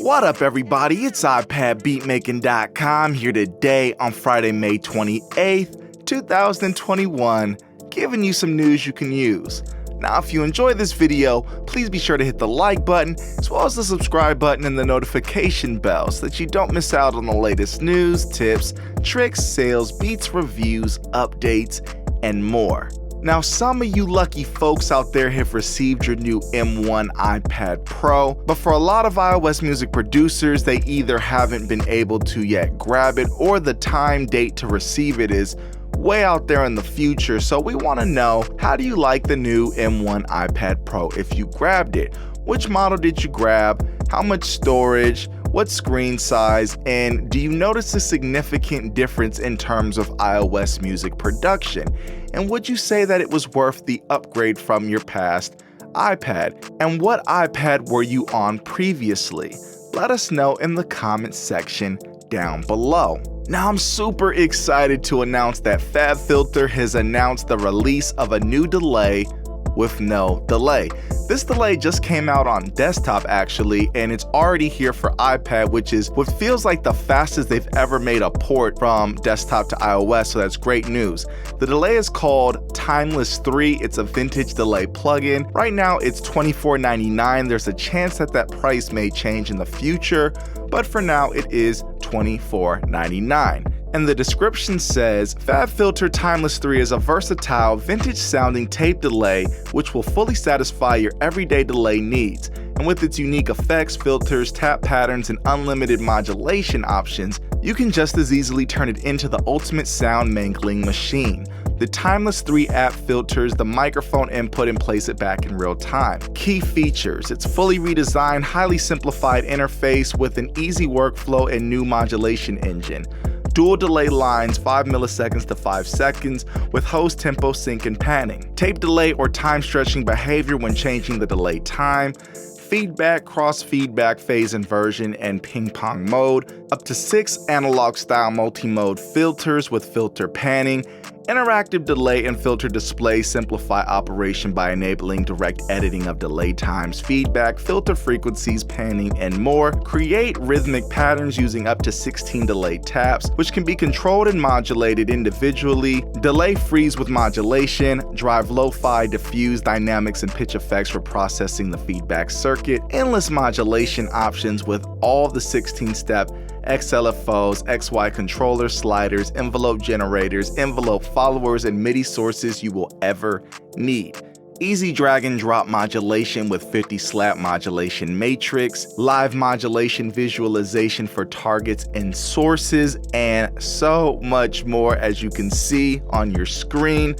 What up, everybody? It's Ipadbeatmaking.com here today on Friday, May 28th, 2021, giving you some news you can use. Now, if you enjoyed this video, please be sure to hit the like button, as well as the subscribe button and the notification bell so that you don't miss out on the latest news, tips, tricks, sales, beats, reviews, updates, and more. Now, some of you lucky folks out there have received your new M1 iPad Pro, but for a lot of iOS music producers, they either haven't been able to yet grab it, or the time date to receive it is way out there in the future. So we want to know, how do you like the new M1 iPad Pro if you grabbed it? Which model did you grab? How much storage? What screen size? And do you notice a significant difference in terms of iOS music production? And would you say that it was worth the upgrade from your past iPad? And what iPad were you on previously? Let us know in the comments section down below. Now, I'm super excited to announce that Fabfilter has announced the release of a new delay with no delay. This delay just came out on desktop actually, and it's already here for iPad, which is what feels like the fastest they've ever made a port from desktop to iOS, so that's great news. The delay is called Timeless 3. It's a vintage delay plugin. Right now it's $24.99. There's a chance that that price may change in the future, but for now it is $24.99. And the description says, Fabfilter Timeless 3 is a versatile, vintage-sounding tape delay which will fully satisfy your everyday delay needs. And with its unique effects, filters, tap patterns, and unlimited modulation options, you can just as easily turn it into the ultimate sound mangling machine. The Timeless 3 app filters the microphone input and plays it back in real time. Key features: it's fully redesigned, highly simplified interface with an easy workflow and new modulation engine. Dual delay lines, 5 milliseconds to 5 seconds, with host tempo sync and panning. Tape delay or time stretching behavior when changing the delay time. Feedback, cross-feedback, phase inversion, and ping-pong mode. Up to 6 analog-style multi-mode filters with filter panning. Interactive delay and filter display simplify operation by enabling direct editing of delay times, feedback, filter frequencies, panning, and more. Create rhythmic patterns using up to 16 delay taps, which can be controlled and modulated individually. Delay freeze with modulation. Drive lo-fi, diffuse, dynamics, and pitch effects for processing the feedback circuit. Endless modulation options with all the 16-step XLFOs, XY controllers, sliders, envelope generators, envelope followers, and MIDI sources you will ever need. Easy drag and drop modulation with 50 slap modulation matrix, live modulation visualization for targets and sources, and so much more, as you can see on your screen.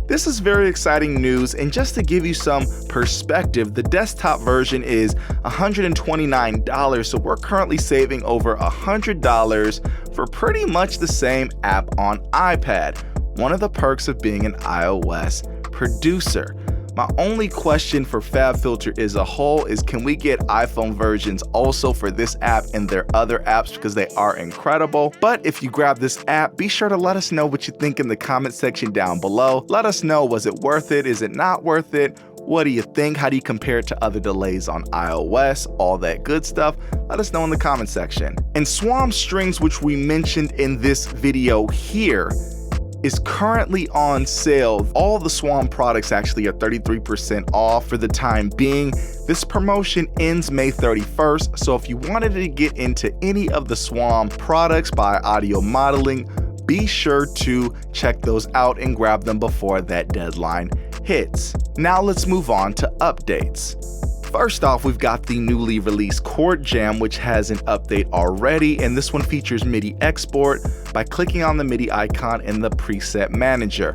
This is very exciting news, and just to give you some perspective, the desktop version is $129, so we're currently saving over $100 for pretty much the same app on iPad. One of the perks of being an iOS producer. My only question for Fabfilter as a whole is, can we get iPhone versions also for this app and their other apps, because they are incredible. But if you grab this app, be sure to let us know what you think in the comment section down below. Let us know, was it worth it? Is it not worth it? What do you think? How do you compare it to other delays on iOS? All that good stuff. Let us know in the comment section. And Swarm Strings, which we mentioned in this video here, is currently on sale. All the Swarm products actually are 33% off for the time being. This promotion ends May 31st, so if you wanted to get into any of the Swarm products by Audio Modeling, be sure to check those out and grab them before that deadline hits. Now let's move on to updates. First off, we've got the newly released Chord Jam, which has an update already, and this one features MIDI export by clicking on the MIDI icon in the preset manager.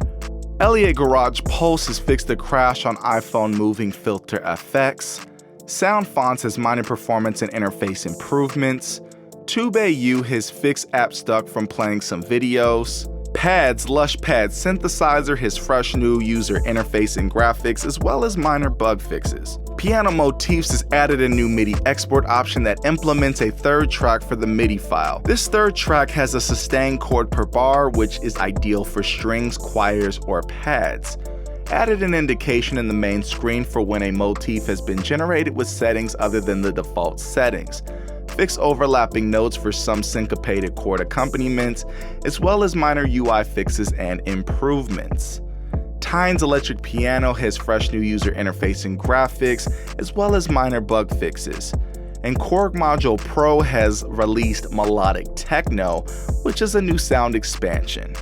Elliott Garage Pulse has fixed the crash on iPhone moving filter effects. Sound Fonts has minor performance and interface improvements. TubeAU has fixed app stuck from playing some videos. Pads Lush Pad Synthesizer has fresh new user interface and graphics, as well as minor bug fixes. Piano Motifs has added a new MIDI export option that implements a third track for the MIDI file. This third track has a sustained chord per bar, which is ideal for strings, choirs, or pads. Added an indication in the main screen for when a motif has been generated with settings other than the default settings. fix overlapping notes for some syncopated chord accompaniments, as well as minor UI fixes and improvements. Tyne's electric piano has fresh new user interface and graphics, as well as minor bug fixes. And Korg Module Pro has released melodic techno, which is a new sound expansion.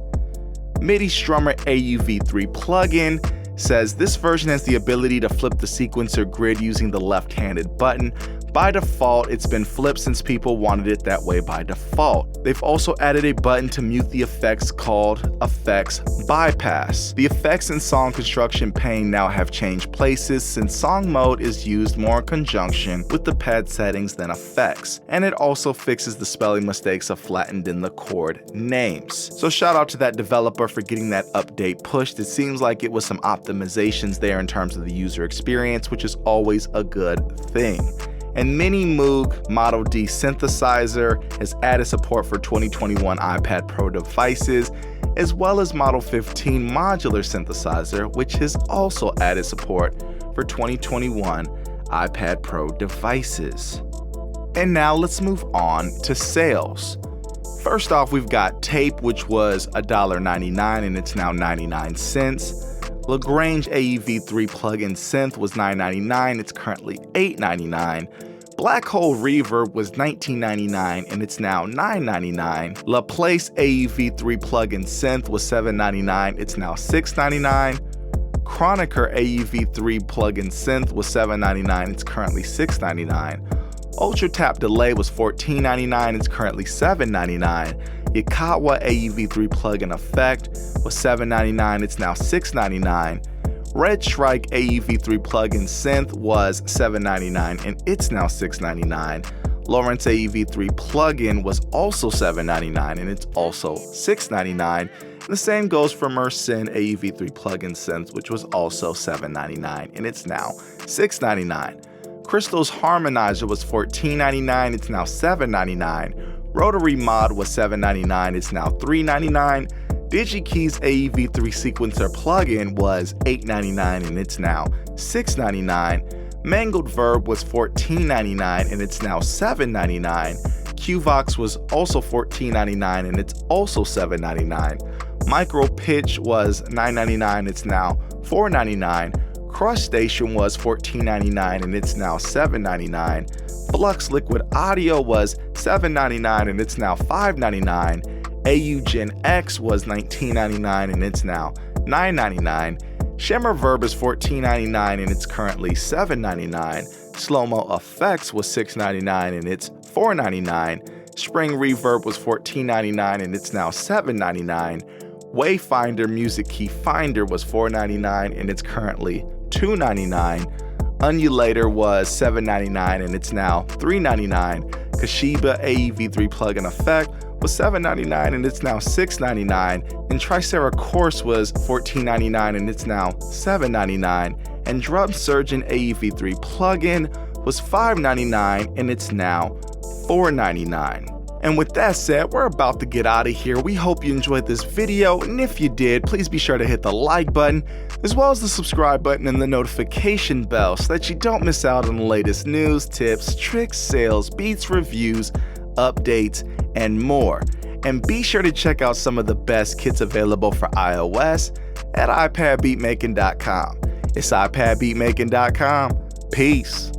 MIDI Strummer AUV3 plugin says this version has the ability to flip the sequencer grid using the left-handed button. By default, it's been flipped since people wanted it that way by default. They've also added a button to mute the effects called Effects Bypass. The effects and song construction pane now have changed places since song mode is used more in conjunction with the pad settings than effects. And it also fixes the spelling mistakes of flattened in the chord names. So shout out to that developer for getting that update pushed. It seems like it was some optimizations there in terms of the user experience, which is always a good thing. And Mini Moog Model D synthesizer has added support for 2021 iPad Pro devices, as well as Model 15 modular synthesizer, which has also added support for 2021 iPad Pro devices. And now let's move on to sales. First off, we've got Tape, which was $1.99 and it's now 99 cents. Lagrange AEV3 plugin synth was $9.99, it's currently $8.99. Black Hole Reverb was $19.99 and it's now $9.99. Laplace AEV3 plugin synth was $7.99, it's now $6.99. Chroniker AEV3 plugin synth was $7.99, it's currently $6.99. Ultra Tap Delay was $14.99, it's currently $7.99. Yaskawa AEV3 plugin effect was $7.99, it's now $6.99. Red Strike AEV3 plugin synth was $7.99 and it's now $6.99. Lawrence AEV3 plugin was also $7.99 and it's also $6.99. The same goes for Mersyn AEV3 plugin synth, which was also $7.99 and it's now $6.99. Crystal's Harmonizer was $14.99, it's now $7.99. Rotary Mod was $7.99, it's now $3.99. DigiKey's AEV3 sequencer plugin was $8.99 and it's now $6.99. Mangled Verb was $14.99 and it's now $7.99. Qvox was also $14.99 and it's also $7.99. Micro Pitch was $9.99, it's now $4.99. Crush Station was $14.99 and it's now $7.99. Flux Liquid Audio was $7.99 and it's now $5.99. AU Gen X was $19.99 and it's now $9.99. Shimmer Verb is $14.99 and it's currently $7.99. Slow-Mo Effects was $6.99 and it's $4.99. Spring Reverb was $14.99 and it's now $7.99. Wayfinder Music Key Finder was $4.99 and it's currently $2.99. Undulator was $7.99 and it's now $3.99. Kashiba AEV3 plugin effect was $7.99 and it's now $6.99. And Tricera Course was $14.99 and it's now $7.99. And Drum Surgeon AEV3 plugin was $5.99 and it's now $4.99. And with that said, we're about to get out of here. We hope you enjoyed this video, and if you did, please be sure to hit the like button, as well as the subscribe button and the notification bell so that you don't miss out on the latest news, tips, tricks, sales, beats, reviews, updates, and more. And be sure to check out some of the best kits available for iOS at iPadbeatmaking.com. It's iPadbeatmaking.com. Peace.